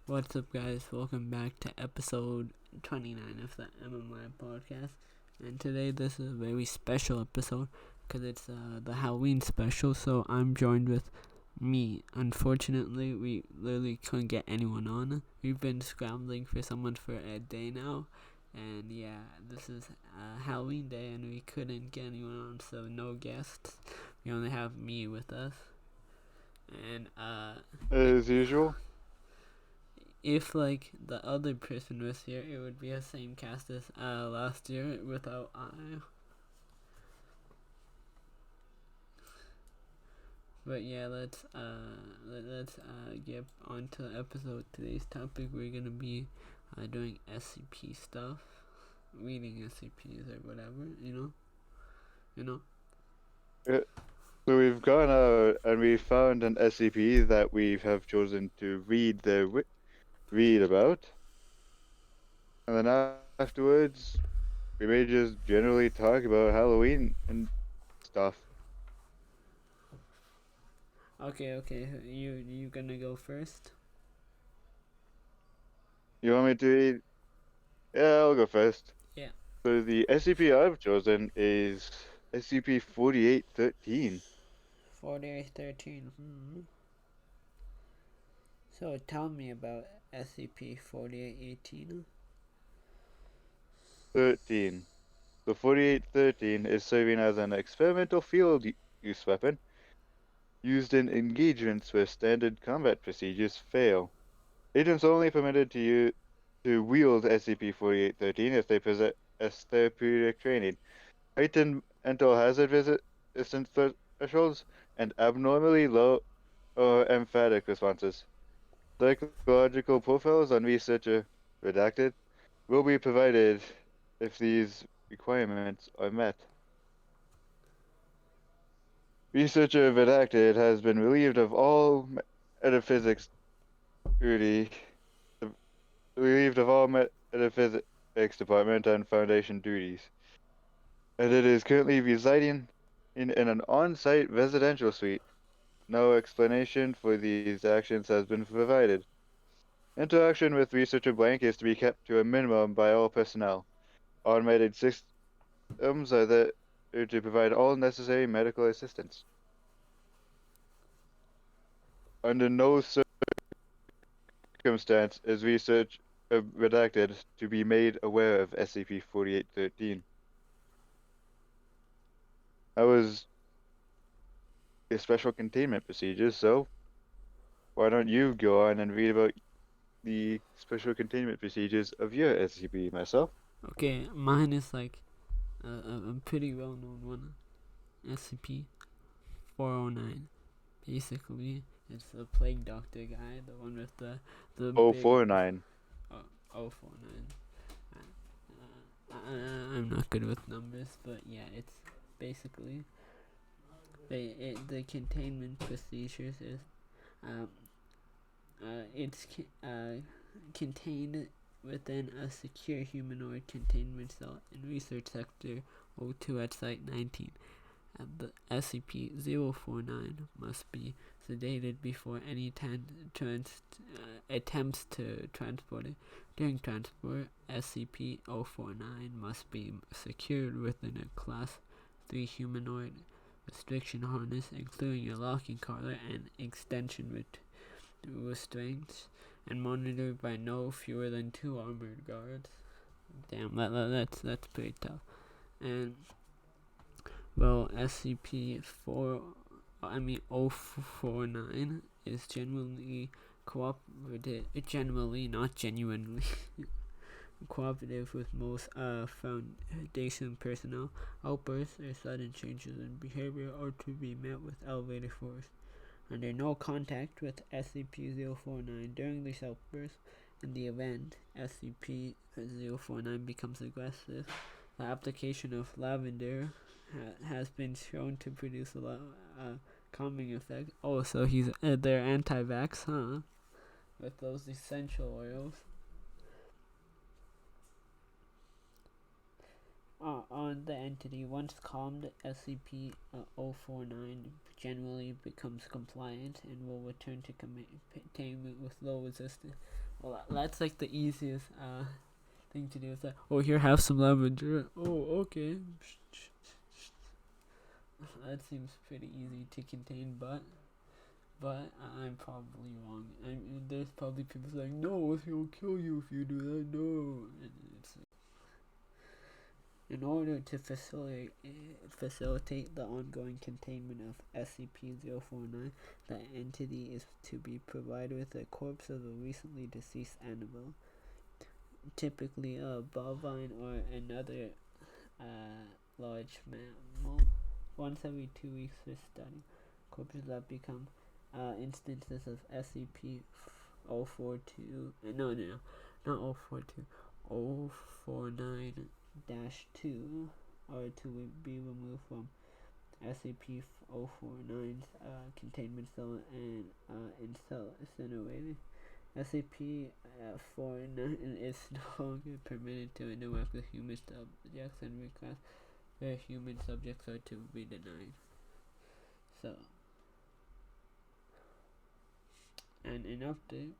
What's up, guys? Welcome back to episode 29 of the MMI Podcast. And today, this is a very special episode because it's the Halloween special. So, I'm joined with me. Unfortunately, we literally couldn't get anyone on. We've been scrambling for someone for a day now. And yeah, this is Halloween day, and we couldn't get anyone on, so no guests. We only have me with us. And As usual. if like the other person was here, it would be the same cast as last year without I. But yeah, let's get on to the episode. Today's topic, we're gonna be doing SCP stuff, reading SCPs or whatever, you know. Uh, So we've gone out and we found an SCP that we have chosen to read about, and then afterwards we may just generally talk about Halloween and stuff. Okay. You gonna go first? You want me to read? Yeah, I'll go first. Yeah. So the SCP I've chosen is SCP-4813. 4813. So tell me about SCP 4818. 13. The 4813 is serving as an experimental field use weapon used in engagements where standard combat procedures fail. Agents only permitted to wield SCP-4813 if they possess therapeutic training, heightened mental hazard resistance thresholds, and abnormally low or emphatic responses. Psychological profiles on researcher redacted will be provided if these requirements are met. Researcher redacted has been relieved of all metaphysics duty, relieved of all metaphysics department and foundation duties, and it is currently residing in an on-site residential suite. No explanation for these actions has been provided. Interaction with Researcher Blank is to be kept to a minimum by all personnel. Automated systems are there to provide all necessary medical assistance. Under no circumstance is research redacted to be made aware of SCP-4813. That was a special containment procedures, so why don't you go on and read about the special containment procedures of your SCP, myself? Okay, mine is like a pretty well known one. SCP 409. Basically, it's the plague doctor guy, the one with the big 049. 049. I'm not good with numbers, but yeah, it's basically the containment procedures is um it's contained within a secure humanoid containment cell in Research Sector O2 at Site 19. The SCP-049 must be sedated before any attempts to transport it. During transport, SCP-049 must be secured within a Class 3 humanoid restriction harness, including a locking collar and extension restraints, and monitored by no fewer than 2 armored guards. Damn, that's pretty tough. And well, SCP-049 is genuinely cooperative, not genuinely cooperative with most Foundation personnel. Outbursts or sudden changes in behavior are to be met with elevated force. Under no contact with SCP-049 during this outburst. In the event SCP-049 becomes aggressive, the application of lavender has been shown to produce a calming effect. Oh, so they're anti-vax, huh? With those essential oils. On the entity, once calmed, SCP-049 generally becomes compliant and will return to containment with low resistance. Well, that's like the easiest thing to do. Is that, oh, here, have some lavender. Oh, okay. That seems pretty easy to contain, but I'm probably wrong. There's probably people saying, no, he'll kill you if you do that. No, and it's in order to facilitate the ongoing containment of SCP-049, the entity is to be provided with a corpse of a recently deceased animal, typically a bovine or another large mammal, once every 2 weeks for study. Corpses that become instances of SCP-042, not 042, 049-2 are to be removed from SCP-049's containment cell and incinerated. SCP-49 is no longer permitted to interact with human subjects, and requests where human subjects are to be denied. So, and an update,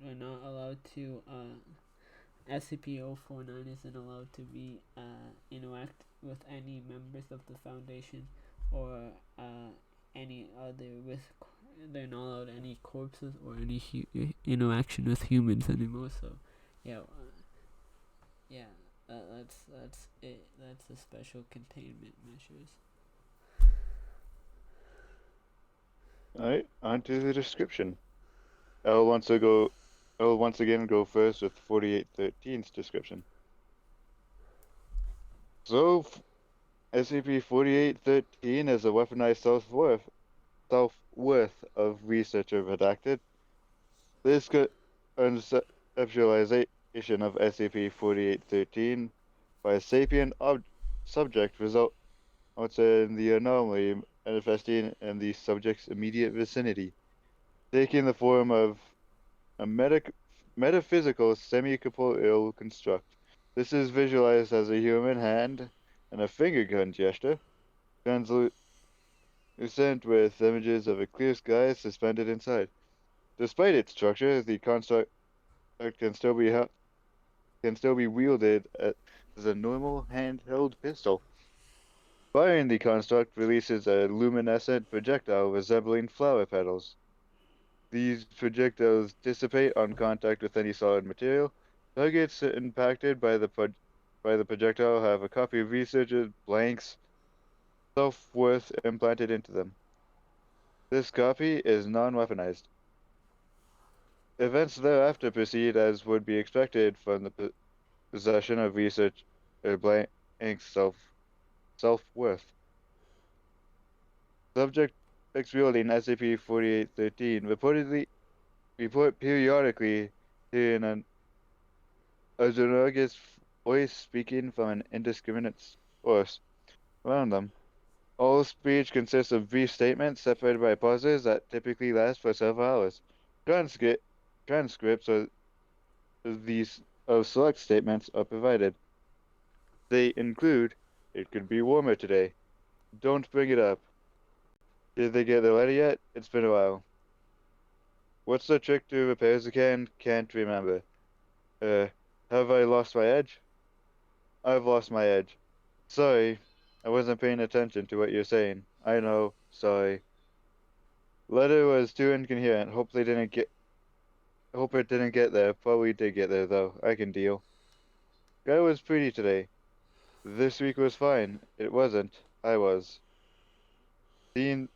we're not allowed to, SCP-049 isn't allowed to be, interact with any members of the Foundation or, any other risk. They're not allowed any corpses or any interaction with humans anymore, so, that's it. That's the special containment measures. Alright, on to the description. I'll once again go first with 4813's description. So, SCP-4813 is a weaponized self-worth of researcher redacted. This conceptualization of SCP-4813 by a sapient subject results in the anomaly manifesting in the subject's immediate vicinity, taking the form of a metaphysical semi-corporeal construct. This is visualized as a human hand and a finger gun gesture, translucent with images of a clear sky suspended inside. Despite its structure, the construct can still be wielded as a normal handheld pistol. Firing the construct releases a luminescent projectile resembling flower petals. These projectiles dissipate on contact with any solid material. Targets impacted by the projectile have a copy of researcher Blank's self-worth implanted into them. This copy is non-weaponized. Events thereafter proceed as would be expected from the possession of researcher Blank's self-worth. Subjects wielding SCP-4813 report periodically hearing a sonorous voice speaking from an indiscriminate source around them. All speech consists of brief statements separated by pauses that typically last for several hours. Transcripts of select statements are provided. They include, "It could be warmer today. Don't bring it up. Did they get the letter yet? It's been a while. What's the trick to repairs again? Can't remember. Have I lost my edge? I've lost my edge. Sorry, I wasn't paying attention to what you're saying. I know, sorry. Letter was too incoherent. Hope it didn't get there. Probably did get there though. I can deal. Guy was pretty today. This week was fine. It wasn't. I was. Seeing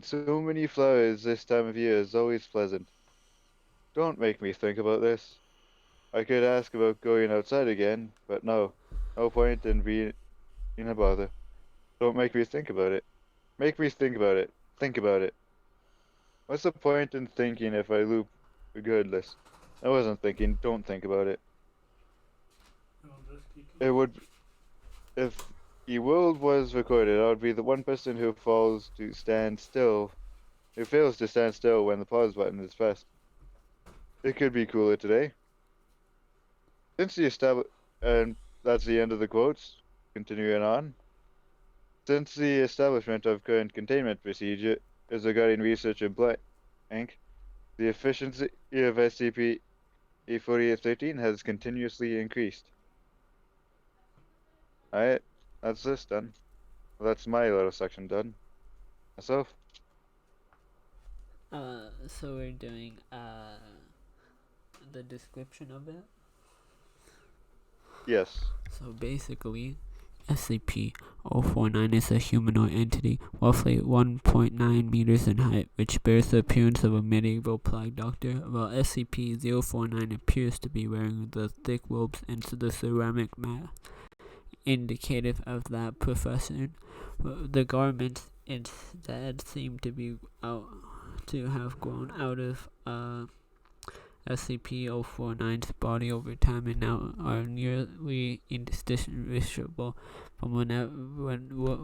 so many flowers this time of year is always pleasant. Don't make me think about this. I could ask about going outside again, but no point in being a bother. Don't make me think about it. Make me think about it. Think about it. What's the point in thinking if I loop regardless? I wasn't thinking. Don't think about it. It would, if the world was recorded, I would be the one person who fails to stand still when the pause button is pressed. It could be cooler today. And that's the end of the quotes. Continuing on. Since the establishment of current containment procedure is regarding research in blank, the efficiency of SCP E4813 has continuously increased. Alright, that's this done. That's my little section done. Myself? So we're doing the description of it. Yes. So basically, SCP-049 is a humanoid entity, roughly 1.9 meters in height, which bears the appearance of a medieval plague doctor, while SCP-049 appears to be wearing the thick robes and the ceramic mask, indicative of that profession. The garments instead seem to be to have grown out of SCP-049's body over time and now are nearly indistinguishable from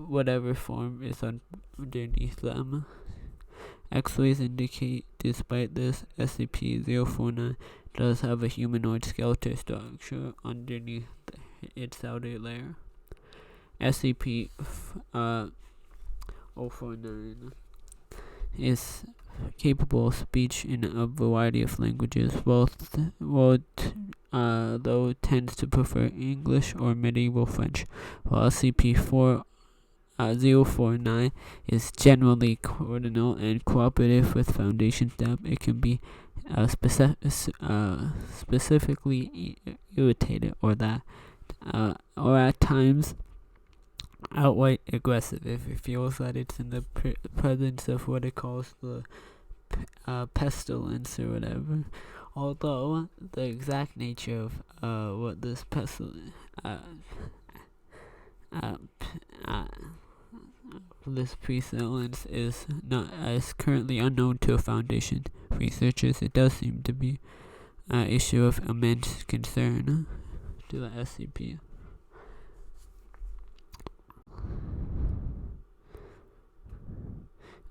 whatever form is underneath them. X-rays indicate, despite this, SCP-049 does have a humanoid skeletal structure underneath its outer layer. SCP-049 is capable of speech in a variety of languages, though tends to prefer English or medieval French, while SCP-049 is generally cordial and cooperative with Foundation staff. It can be specifically irritated or at times outright aggressive if it feels that it's in the presence of what it calls the pestilence or whatever. Although the exact nature of what this pestilence is currently unknown to Foundation researchers, it does seem to be an issue of immense concern to the SCP.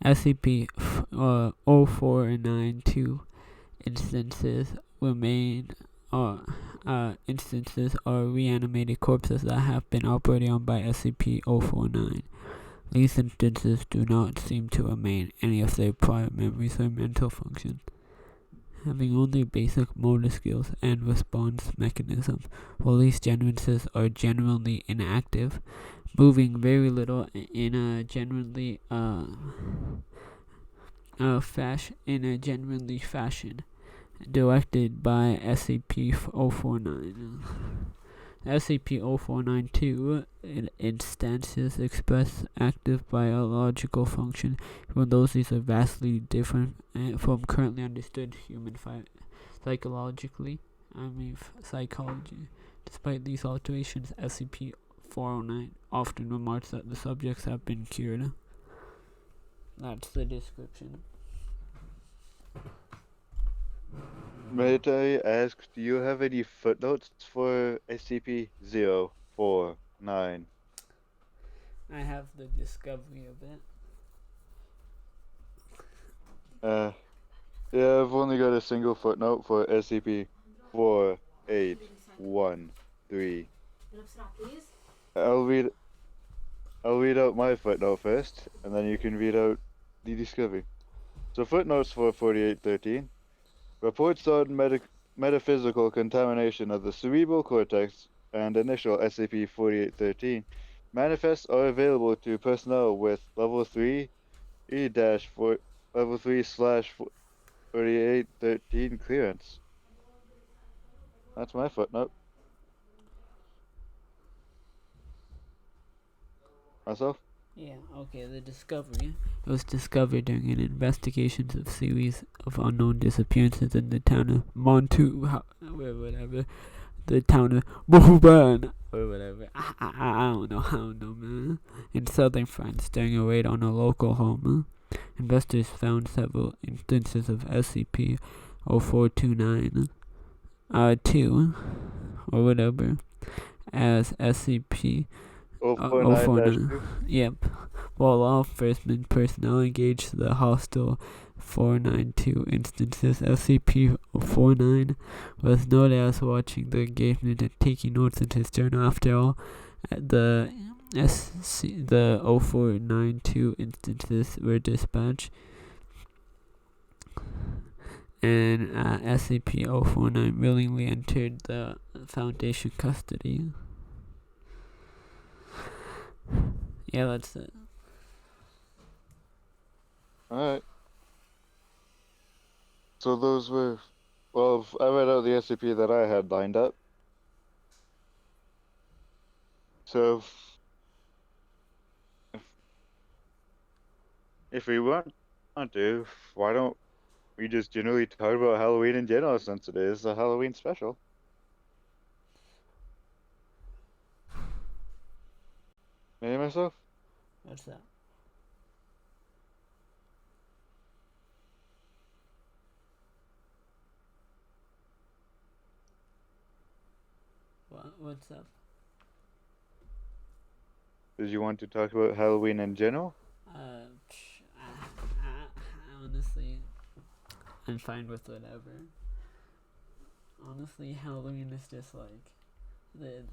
SCP-0492 instances are reanimated corpses that have been operated on by SCP-049. These instances do not seem to remain any of their prior memories or mental function, having only basic motor skills and response mechanisms, while these generations are generally inactive, moving very little in a generally fashion, directed by SCP-049. SCP-0492 instances express active biological function, even though these are vastly different from currently understood human psychology. Despite these alterations, SCP-409 often remarks that the subjects have been cured. That's the description. Might I ask, do you have any footnotes for SCP-049? I have the discovery of it. Yeah, I've only got a single footnote for SCP-4813. I'll read out my footnote first, and then you can read out the discovery. So footnotes for 4813. Reports on metaphysical contamination of the cerebral cortex and initial SCP-4813 manifests are available to personnel with level 3 level 3/4813 clearance. That's my footnote. Myself? Yeah, okay, the discovery. It was discovered during an investigation of a series of unknown disappearances in the town of the town of Bohuban, or whatever. I don't know, man. In southern France, during a raid on a local home, investors found several instances of SCP-0429, 2, or whatever, as SCP 049-2. Yep. While law enforcement personnel engaged the hostile 492 instances, SCP-49 was noted as watching the engagement and taking notes in his journal. After all, the 0492 instances were dispatched and SCP-049 willingly entered the Foundation custody. Yeah, that's it. Alright. So those were... Well, I read out the SCP that I had lined up. So, if we want to, why don't we just generally talk about Halloween in general since it is a Halloween special? Me, myself? What's that? What's up? Did you want to talk about Halloween in general? Honestly, I'm fine with whatever. Honestly, Halloween is just like the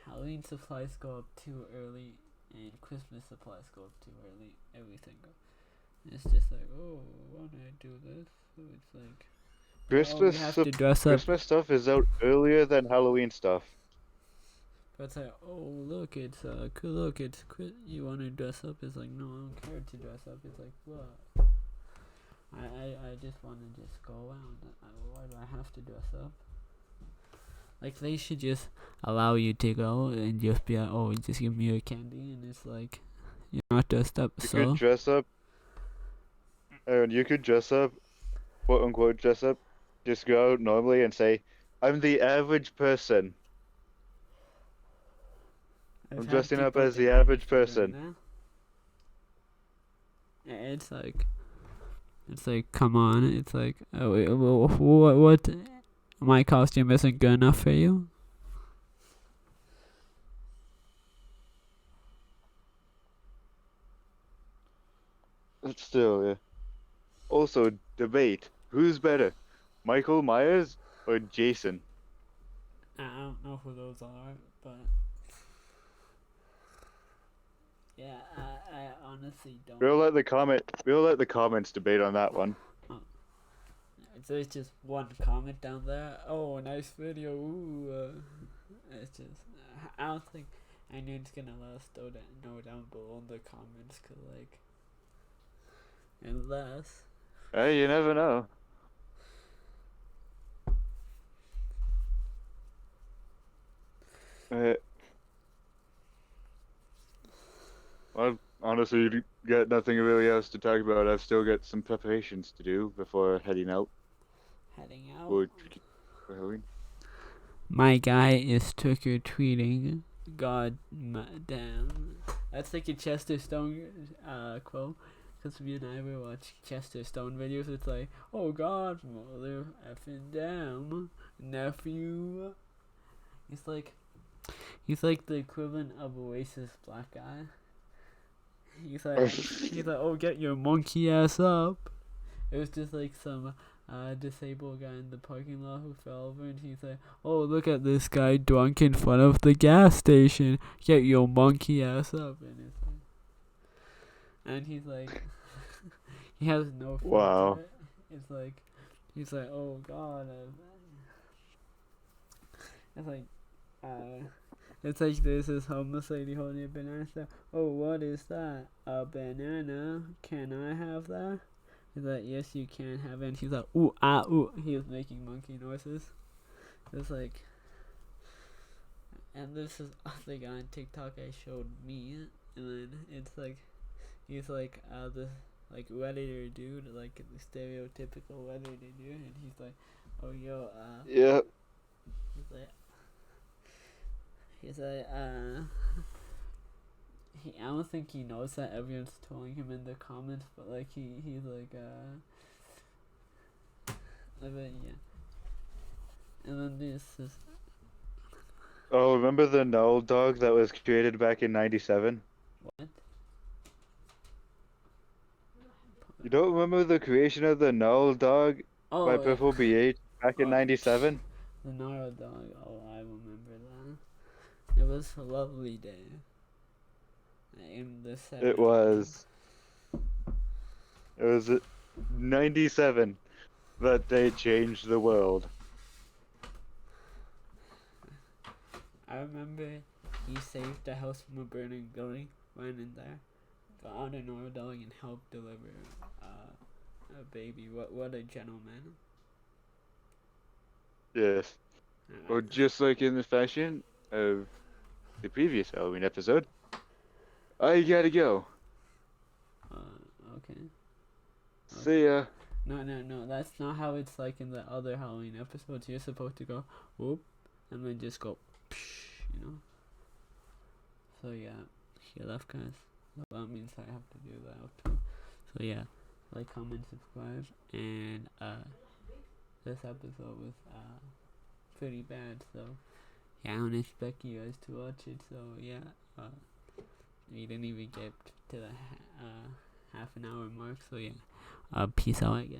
Halloween supplies go up too early, and Christmas supplies go up too early. Everything goes. It's just like, oh, why do I do this? So it's like, Christmas, we have to dress up. Christmas stuff is out earlier than Halloween stuff. But it's like, oh, look, it's you want to dress up? It's like, no, I don't care to dress up. It's like, what? I just want to just go around. Why do I have to dress up? Like, they should just allow you to go and just be like, oh, just give me your candy, and it's like, you're not dressed up, You so. could dress up, and you could dress up, quote unquote dress up, just go out normally and say, I'm the average person. I'm dressing up as the average person. It's like, come on. It's like, oh, wait, what? My costume isn't good enough for you? Still, yeah. Also, debate. Who's better, Michael Myers or Jason? I don't know who those are, but yeah, I honestly don't. We'll let the comments debate on that one. There's just one comment down there. Oh, nice video. Ooh, it's just I don't think anyone's gonna let us know down below in the comments, cause like, unless. Hey, you never know. Well, honestly, you got nothing really else to talk about. I've still got some preparations to do before heading out. For Halloween. My guy is trick-or-treating. God damn. That's like a Chester Stone quote. Because me and I were watching Chester Stone videos. It's like, oh God, mother effing damn, nephew. He's like the equivalent of a racist black guy. He's like, oh, get your monkey ass up. It was just like some disabled guy in the parking lot who fell over, and he's like, oh, look at this guy drunk in front of the gas station. Get your monkey ass up. And he's like, he has no filter. Wow. It's like, he's like, oh God. It's like there's this homeless lady holding a banana. So, oh, what is that? A banana? Can I have that? He's like, yes, you can have it. And he's like, ooh, ah, ooh. He was making monkey noises. It's like, and this is other guy on TikTok I showed me. And then it's like, he's like, this, like, Redditor dude, like, the stereotypical Redditor dude. And he's like, oh, yo, Yep. He's like, I don't think he knows that everyone's trolling him in the comments, but like he's like, but yeah. And then this is. Oh, remember the Null dog that was created back in '97? What? You don't remember the creation of the Null dog by Purple BH back in '97? The Nara dog. Oh, I remember that. It was a lovely day. In the 70s. It was 97. that they changed the world. I remember he saved the house from a burning building, went in there, got out an oil dog and helped deliver a baby. What a gentleman. Yes. Well, just like in the fashion of the previous Halloween episode, I gotta go. Okay. See ya. No, that's not how it's like in the other Halloween episodes. You're supposed to go, whoop, and then just go, psh, you know? So yeah, he left, guys. That means I have to do that outro. So yeah, like, comment, subscribe, and this episode was pretty bad, so yeah, I don't expect you guys to watch it, so yeah, we didn't even get to the half an hour mark, so yeah, peace out, I guess.